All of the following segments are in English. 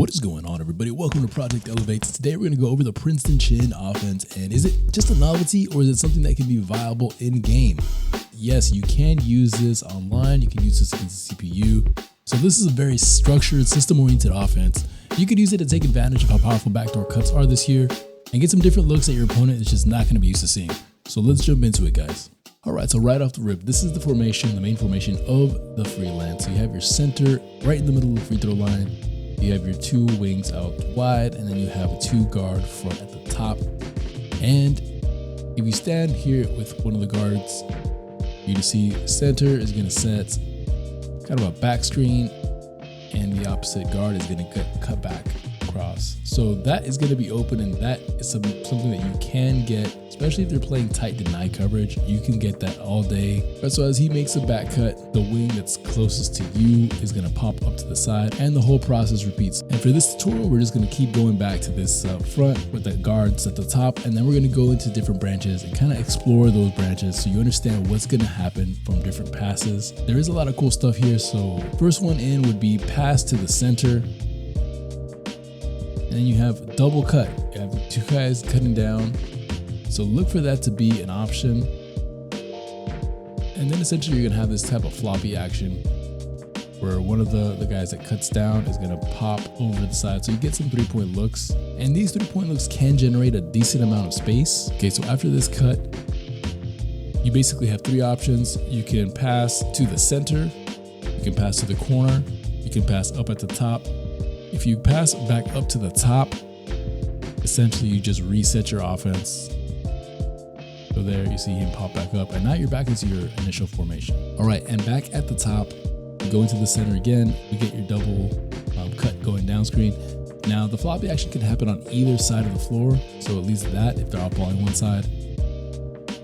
What is going on, everybody? Welcome to Project Elevates. Today we're going to go over the Princeton Chin offense, and is it just a novelty or is it something that can be viable in game? Yes, you can use this online, you can use this against the CPU. So this is a very structured, system-oriented offense. You could use it to take advantage of how powerful backdoor cuts are this year and get some different looks that your opponent is just not going to be used to seeing. So let's jump into it, guys. All right, so right off the rip, this is the formation, the main formation of the freelance. So you have your center right in the middle of the free throw line. You have your two wings out wide, and then you have a two guard front at the top. And if you stand here with one of the guards, you can see center is going to set kind of a back screen, and the opposite guard is going to cut back across. So that is going to be open, and that is something that you can get, especially if they're playing tight deny coverage. You can get that all day. So as he makes a back cut, the wing that's closest to you is going to pop up to the side, and the whole process repeats. And for this tutorial, we're just going to keep going back to this front with the guards at the top, and then we're going to go into different branches and kind of explore those branches so you understand what's going to happen from different passes. There is a lot of cool stuff here. So first one in would be pass to the center. And then you have double cut. You have two guys cutting down. So look for that to be an option. And then essentially you're gonna have this type of floppy action where one of the guys that cuts down is gonna pop over the side. So you get some 3-point looks. And these 3-point looks can generate a decent amount of space. Okay, so after this cut, you basically have three options. You can pass to the center, you can pass to the corner, you can pass up at the top. If you pass back up to the top, essentially you just reset your offense. So there you see him pop back up, and now you're back into your initial formation. All right, and back at the top, you go into the center again, you get your double cut going down screen. Now the floppy action can happen on either side of the floor, so at least that, if they're outballing one side,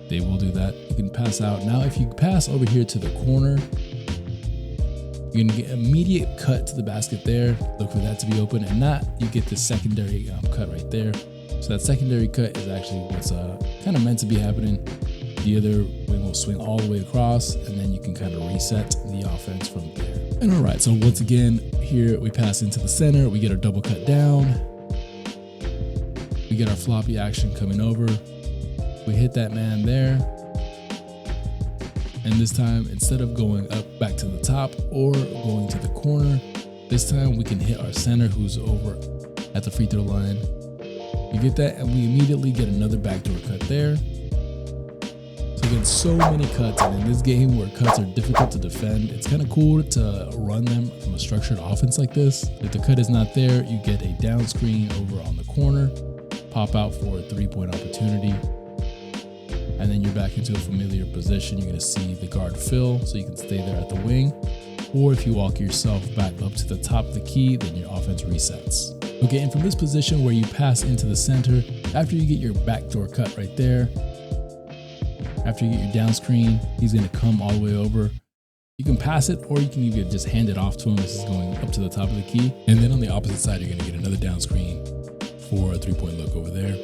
they will do that. You can pass out. Now if you pass over here to the corner, you're gonna get immediate cut to the basket there. Look for that to be open, and that you get the secondary cut right there. So that secondary cut is actually what's kind of meant to be happening. The other wing will swing all the way across, and then you can kind of reset the offense from there. And all right, so once again, here we pass into the center, we get our double cut down, we get our floppy action coming over, we hit that man there. And this time, instead of going up back to the top or going to the corner, this time we can hit our center who's over at the free throw line. You get that, and we immediately get another backdoor cut there. So again, so many cuts, and in this game where cuts are difficult to defend, it's kind of cool to run them from a structured offense like this. If the cut is not there, you get a down screen over on the corner, pop out for a 3-point opportunity. And then you're back into a familiar position. You're gonna see the guard fill, so you can stay there at the wing. Or if you walk yourself back up to the top of the key, then your offense resets. Okay, and from this position where you pass into the center, after you get your backdoor cut right there, after you get your down screen, he's gonna come all the way over. You can pass it, or you can even just hand it off to him. This is going up to the top of the key. And then on the opposite side, you're gonna get another down screen for a 3-point look over there.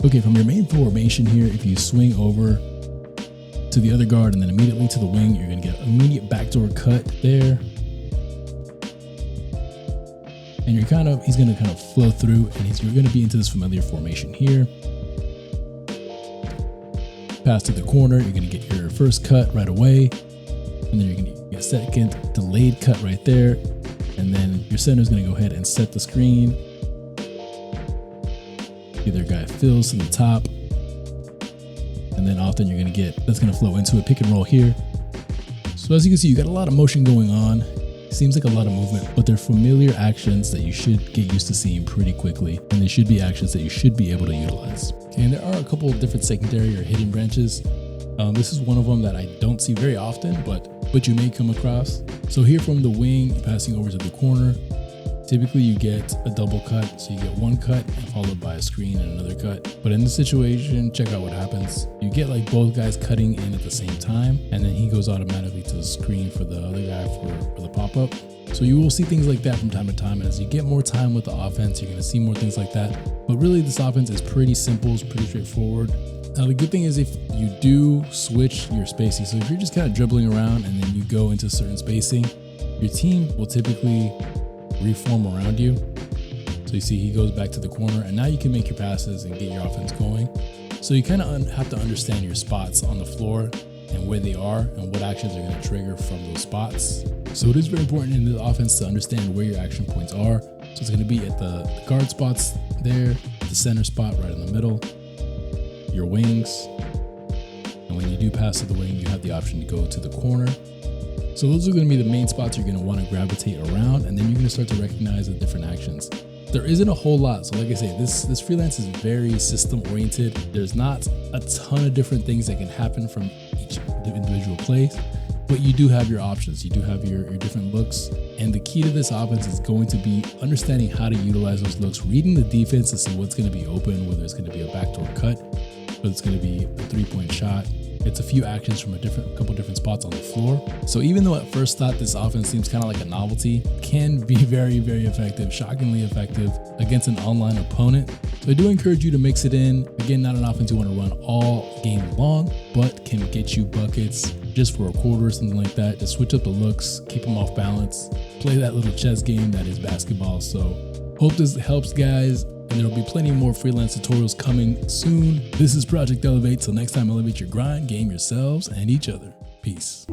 Okay, from your main formation here, if you swing over to the other guard and then immediately to the wing, you're gonna get an immediate backdoor cut there. And he's gonna kind of flow through, and you're gonna be into this familiar formation here. Pass to the corner, you're gonna get your first cut right away. And then you're gonna get a second delayed cut right there. And then your center is gonna go ahead and set the screen. Either guy fills to the top, and then often you're gonna get, that's gonna flow into a pick and roll here. So as you can see, you got a lot of motion going on. Seems like a lot of movement, but they're familiar actions that you should get used to seeing pretty quickly, and they should be actions that you should be able to utilize. Okay, and there are a couple of different secondary or hidden branches. This is one of them that I don't see very often, but you may come across. So here from the wing, passing over to the corner, typically you get a double cut, so you get one cut followed by a screen and another cut. But in this situation, check out what happens. You get like both guys cutting in at the same time, and then he goes automatically to the screen for the other guy for the pop-up. So you will see things like that from time to time, and as you get more time with the offense, you're gonna see more things like that. But really this offense is pretty simple, it's pretty straightforward. Now the good thing is if you do switch your spacing, so if you're just kind of dribbling around and then you go into certain spacing, your team will typically reform around you. So you see he goes back to the corner, and now you can make your passes and get your offense going. So you kind of have to understand your spots on the floor and where they are and what actions are going to trigger from those spots. So it is very important in the offense to understand where your action points are. So it's going to be at the guard spots there, the center spot right in the middle, your wings. And when you do pass to the wing, you have the option to go to the corner. So those are going to be the main spots you're going to want to gravitate around, and then you're going to start to recognize the different actions. There isn't a whole lot. So like I say, this freelance is very system oriented. There's not a ton of different things that can happen from each individual place, but you do have your options. You do have your different looks. And the key to this offense is going to be understanding how to utilize those looks, reading the defense to see what's going to be open, whether it's going to be a backdoor cut, whether it's going to be a 3-point shot. It's a few actions from a couple different spots on the floor. So even though at first thought this offense seems kind of like a novelty, can be very, very effective, shockingly effective against an online opponent. So I do encourage you to mix it in. Again, not an offense you want to run all game long, but can get you buckets just for a quarter or something like that. Just switch up the looks, keep them off balance, play that little chess game that is basketball. So hope this helps, guys. And there'll be plenty more freelance tutorials coming soon. This is Project Elevate. Till next time, elevate your grind, game yourselves and each other. Peace.